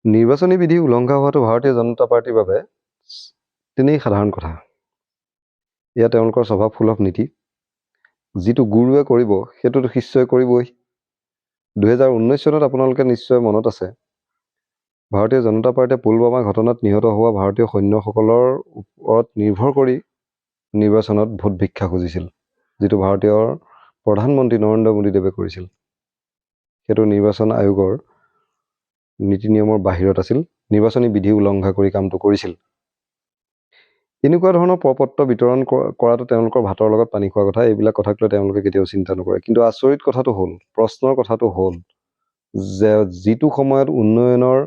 নিৰ্বাচনী বিধি উলংঘা হোৱাটো ভাৰতীয় জনতা পাৰ্টিৰ বাবে তেনেই সাধাৰণ কথা। এয়া তেওঁলোকৰ স্বভাৱসুলভ নীতি। যিটো গুৰুৱে কৰিব সেইটোতো শিষ্যই কৰিবই। 2019 চনত আপোনালোকে নিশ্চয় মনত আছে, ভাৰতীয় জনতা পাৰ্টিয়ে পুলৱামা ঘটনাত নিহত হোৱা ভাৰতীয় সৈন্যসকলৰ ওপৰত নিৰ্ভৰ কৰি নিৰ্বাচনত ভোট ভিক্ষা খুজিছিল, যিটো ভাৰতীয় প্ৰধানমন্ত্ৰী নৰেন্দ্ৰ মোদীদেৱে কৰিছিল। সেইটো নিৰ্বাচন আয়োগৰ নীতি নিয়মৰ বাহিৰত আছিল, নিৰ্বাচনী বিধি উলংঘা কৰি কামটো কৰিছিল। এনেকুৱা ধৰণৰ প্ৰপত্ৰ বিতৰণ কৰাটো তেওঁলোকৰ ভাতৰ লগত পানী খোৱা কথা। এইবিলাক কথাক লৈ তেওঁলোকে কেতিয়াও চিন্তা নকৰে। কিন্তু আচৰিত কথাটো হ'ল, প্ৰশ্নৰ কথাটো হ'ল যে যিটো সময়ত উন্নয়নৰ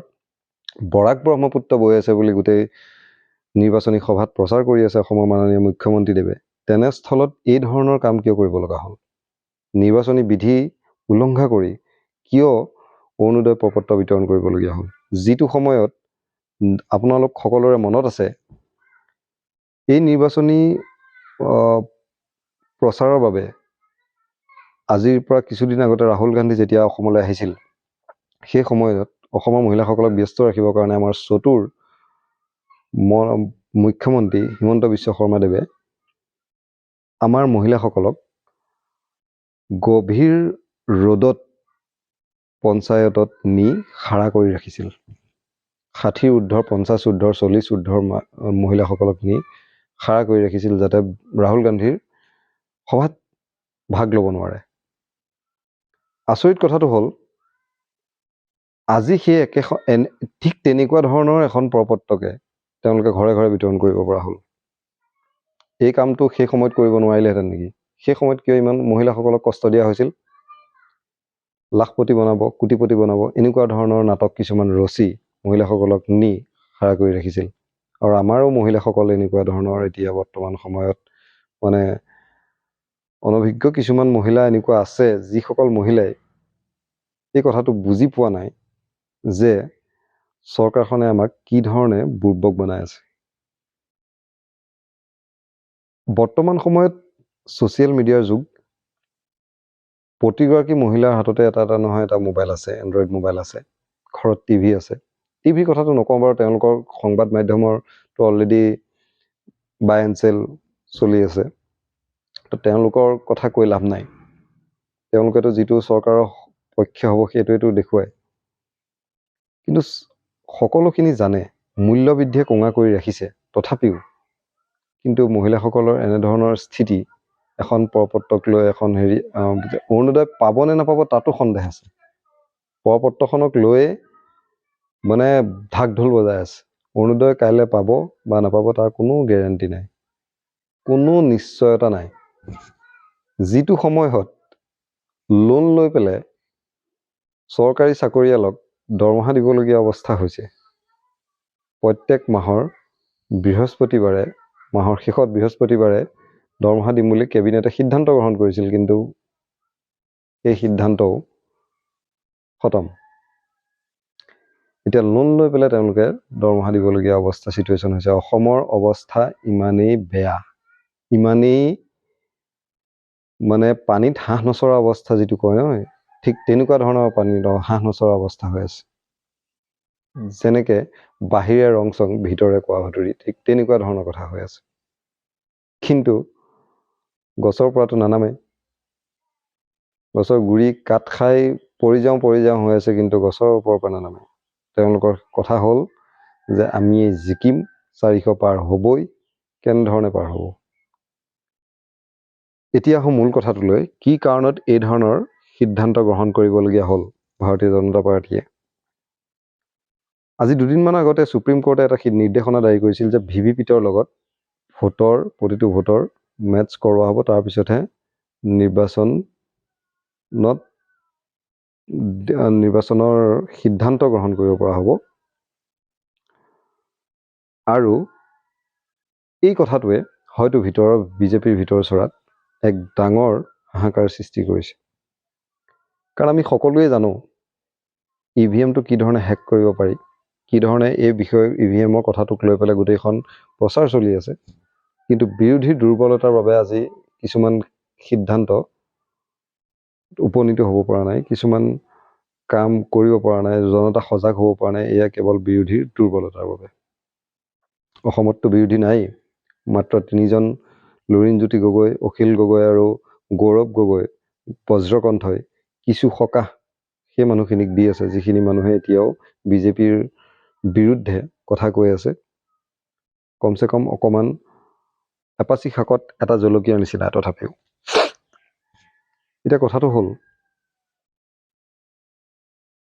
বৰাক ব্ৰহ্মপুত্ৰ বৈ আছে বুলি গোটেই নিৰ্বাচনী সভাত প্ৰচাৰ কৰি আছে অসমৰ মাননীয় মুখ্যমন্ত্ৰীদেৱে, তেনেস্থলত এই ধৰণৰ কাম কিয় কৰিব লগা হ'ল? নিৰ্বাচনী বিধি উলংঘা কৰি কিয় অৰুণোদয় প্ৰপত্ৰ বিতৰণ কৰিবলগীয়া হ'ল? যিটো সময়ত আপোনালোক সকলোৰে মনত আছে, এই নিৰ্বাচনী প্ৰচাৰৰ বাবে আজিৰ পৰা কিছুদিন আগতে ৰাহুল গান্ধী যেতিয়া অসমলৈ আহিছিল, সেই সময়ত অসমৰ মহিলাসকলক ব্যস্ত ৰাখিবৰ কাৰণে আমাৰ চতুৰ মুখ্যমন্ত্ৰী হিমন্ত বিশ্ব শৰ্মাদেৱে আমাৰ মহিলাসকলক গভীৰ ৰ'দত পঞ্চায়তত নি খাৰা কৰি ৰাখিছিল। 60 ঊৰ্ধৰ, 50 ঊৰ্ধৰ, 40 ঊৰ্ধৰ মহিলাসকলক নি খাৰা কৰি ৰাখিছিল, যাতে ৰাহুল গান্ধীৰ সভাত ভাগ ল'ব নোৱাৰে। আচৰিত কথাটো হ'ল, আজি সেই ঠিক তেনেকুৱা ধৰণৰ এখন প্ৰপত্ৰকে তেওঁলোকে ঘৰে ঘৰে বিতৰণ কৰিব পৰা হ'ল। এই কামটো সেই সময়ত কৰিব নোৱাৰিলেহেঁতেন নেকি? সেই সময়ত কিয় ইমান মহিলাসকলক কষ্ট দিয়া হৈছিল? লাখপতি বনাব, কোটিপতি বনাব, এনেকুৱা ধৰণৰ নাটক কিছুমান ৰচি মহিলাসকলক নি খাৰা কৰি ৰাখিছিল। আৰু আমাৰো মহিলাসকল এনেকুৱা ধৰণৰ এতিয়া বৰ্তমান সময়ত মানে অনভিজ্ঞ কিছুমান মহিলা এনেকুৱা আছে, যিসকল মহিলাই এই কথাটো বুজি পোৱা নাই যে চৰকাৰখনে আমাক কি ধৰণে বুৰ্বক বনাই আছে। বৰ্তমান সময়ত ছ'চিয়েল মিডিয়াৰ যুগ। প্ৰতিগৰাকী মহিলাৰ হাততে এটা নহয় এটা মোবাইল আছে, এণ্ড্ৰইড মোবাইল আছে, ঘৰত টিভি আছে। টিভিৰ কথাটো নকওঁ বাৰু, তেওঁলোকৰ সংবাদ মাধ্যমৰতো অলৰেডি বাই এণ্ড চেল চলি আছে, তো তেওঁলোকৰ কথা কৈ লাভ নাই। তেওঁলোকেতো যিটো চৰকাৰৰ পক্ষে হ'ব সেইটোৱেতো দেখুৱায়। কিন্তু সকলোখিনি জানে, মূল্যবৃদ্ধিয়ে কোঙা কৰি ৰাখিছে, তথাপিও কিন্তু মহিলাসকলৰ এনেধৰণৰ স্থিতি, এখন প্ৰপত্ৰক লৈ এখন অৰুণোদয় পাব নে নাপাব তাতো সন্দেহ আছে। প্ৰপত্ৰখনক লৈ মানে ঢাক ঢোল বজাই আছে। অৰুণোদয় কাইলৈ পাব বা নাপাব তাৰ কোনো গেৰেণ্টি নাই, কোনো নিশ্চয়তা নাই। যিটো সময়ত লোন লৈ পেলাই চৰকাৰী চাকৰিয়ালক দৰমহা দিবলগীয়া অৱস্থা হৈছে, প্ৰত্যেক মাহৰ বৃহস্পতিবাৰে, মাহৰ শেষত বৃহস্পতিবাৰে দৰমহা দিম বুলি কেবিনেটে সিদ্ধান্ত গ্ৰহণ কৰিছিল, কিন্তু এই সিদ্ধান্তও খতম। এতিয়া লোন লৈ পেলাই তেওঁলোকে দৰমহা দিবলগীয়া অৱস্থা, চিটুৱেশ্যন হৈছে। অসমৰ অৱস্থা ইমানেই বেয়া, ইমানেই মানে পানীত হাঁহ নচৰা অৱস্থা যিটো কয় নহয়, ঠিক তেনেকুৱা ধৰণৰ পানীত হাঁহ নচৰা অৱস্থা হৈ আছে। যেনেকে বাহিৰে ৰং চং ভিতৰে কোৱা ভাতুৰি, ঠিক তেনেকুৱা ধৰণৰ কথা হৈ আছে। কিন্তু গছৰ পৰাটো নানামে, গছৰ গুৰি কাট খাই পৰি যাওঁ হৈ আছে, কিন্তু গছৰ ওপৰৰ পৰা নানামে। তেওঁলোকৰ কথা হ'ল যে আমি জিকিম, 400 পাৰ হ'বই, কেনেধৰণে পাৰ হ'ব। এতিয়া আহোঁ মূল কথাটোলৈ, কি কাৰণত এই ধৰণৰ সিদ্ধান্ত গ্ৰহণ কৰিবলগীয়া হ'ল ভাৰতীয় জনতা পাৰ্টীয়ে। আজি দুদিনমানৰ আগতে সুপ্ৰিম কোৰ্টে এটা নিৰ্দেশনা জাৰি কৰিছিল যে ভিভিপিটৰ লগত প্ৰতিটো ভোটৰ মেটচ কৰোৱা হ'ব, তাৰপিছতহে নিৰ্বাচনৰ সিদ্ধান্ত গ্ৰহণ কৰিব পৰা হ'ব। আৰু এই কথাটোৱে হয়তো বিজেপিৰ ভিতৰ চৰাত এক ডাঙৰ হাহাকাৰ সৃষ্টি কৰিছে। কাৰণ আমি সকলোৱে জানো EVM-টো কি ধৰণে হেক কৰিব পাৰি, কি ধৰণে এই বিষয়ে EVM-ৰ কথাটোক লৈ পেলাই গোটেইখন প্ৰচাৰ চলি আছে। কিন্তু বিৰোধীৰ দুৰ্বলতাৰ বাবে আজি কিছুমান সিদ্ধান্ত উপনীত হ'ব পৰা নাই, কিছুমান কাম কৰিব পৰা নাই, জনতা সজাগ হ'ব পৰা নাই, এয়া কেৱল বিৰোধীৰ দুৰ্বলতাৰ বাবে। অসমততো বিৰোধী নাই, মাত্ৰ 3জন লুৰিণজ্যোতি গগৈ, অখিল গগৈ আৰু গৌৰৱ গগৈ বজ্ৰকণ্ঠই কিছু সকাহ সেই মানুহখিনিক দি আছে, যিখিনি মানুহে এতিয়াও বিজেপিৰ বিৰুদ্ধে কথা কৈ আছে। কমচে কম অকণমান এপাচি শাকত এটা জলকীয়াৰ নিচিনা। তথাপিও এতিয়া কথাটো হ'ল,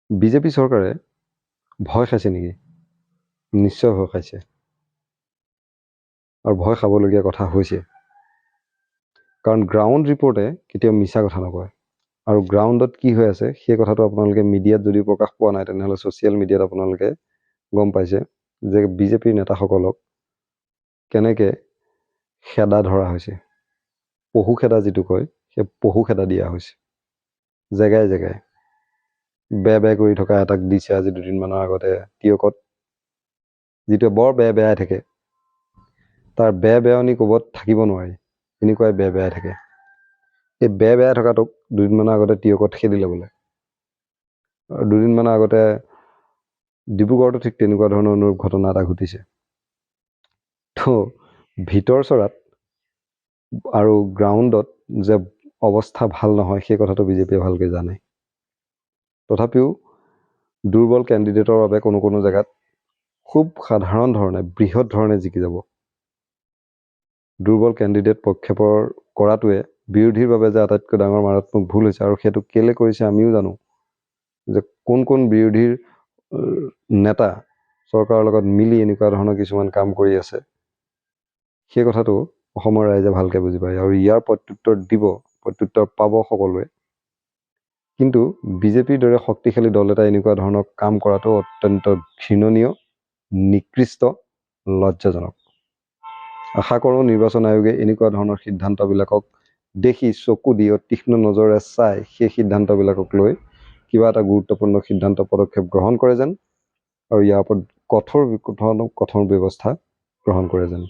বিজেপি চৰকাৰে ভয় খাইছে নেকি? নিশ্চয় ভয় খাইছে, আৰু ভয় খাবলগীয়া কথা হৈছে। কাৰণ গ্ৰাউণ্ড ৰিপৰ্টে কেতিয়াও মিছা কথা নকয়, আৰু গ্ৰাউণ্ডত কি হৈ আছে সেই কথাটো আপোনালোকে মিডিয়াত যদি প্ৰকাশ পোৱা নাই, তেনেহ'লে ছ'চিয়েল মিডিয়াত আপোনালোকে গম পাইছে যে বিজেপিৰ নেতাসকলক কেনেকৈ খেদা ধৰা হৈছে। পহু খেদা যিটো কয়, সেই পহু খেদা দিয়া হৈছে জেগাই জেগাই। বে কৰি থকা এটাক দিছে আজি 2 দিনমানৰ আগতে টিয়কত, যিটোৱে বৰ বেয়াই থাকে। তাৰ বেয়নি ক'বত থাকিব নোৱাৰি, এনেকুৱাই বেয়াই থাকে। এই বেয়াই থকাটোক 2 দিনমানৰ আগতে টিয়কত খেদিলে বোলে। আৰু 2 দিনমানৰ আগতে ডিব্ৰুগড়তো ঠিক তেনেকুৱা ধৰণৰ অনুৰূপ ঘটনা এটা ঘটিছে। তো ভিতৰ চৰাত আৰু গ্ৰাউণ্ডত যে অৱস্থা ভাল নহয়, সেই কথাটো বিজেপিয়ে ভালকৈ জানে। তথাপিও দুৰ্বল কেণ্ডিডেটৰ বাবে কোনো জেগাত খুব সাধাৰণ ধৰণে, বৃহৎ ধৰণে জিকি যাব। দুৰ্বল কেণ্ডিডেট প্ৰক্ষেপৰ কৰাটোৱে বিৰোধীৰ বাবে যে আটাইতকৈ ডাঙৰ মাৰাত্মক ভুল হৈছে, আৰু সেইটো কেলৈ কৰিছে আমিও জানো, যে কোন বিৰোধীৰ নেতা চৰকাৰৰ লগত মিলি এনেকুৱা ধৰণৰ কিছুমান কাম কৰি আছে, সেই কথাটো অসমৰ ৰাইজে ভালকৈ বুজি পায়, আৰু ইয়াৰ প্ৰত্যুত্তৰ পাব সকলোৱে। কিন্তু বিজেপিৰ দৰে শক্তিশালী দল এটা এনেকুৱা ধৰণৰ কাম কৰাটো অত্যন্ত ঘৃণনীয়, নিকৃষ্ট, লজ্জাজনক। আশা কৰোঁ নিৰ্বাচন আয়োগে এনেকুৱা ধৰণৰ সিদ্ধান্তবিলাকক দেখি চকু দি তীক্ষ্ণ নজৰেৰে চাই সেই সিদ্ধান্তবিলাকক লৈ কিবা এটা গুৰুত্বপূৰ্ণ পদক্ষেপ গ্ৰহণ কৰে যেন, আৰু ইয়াৰ ওপৰত কঠোৰ ব্যৱস্থা গ্ৰহণ কৰে যেন।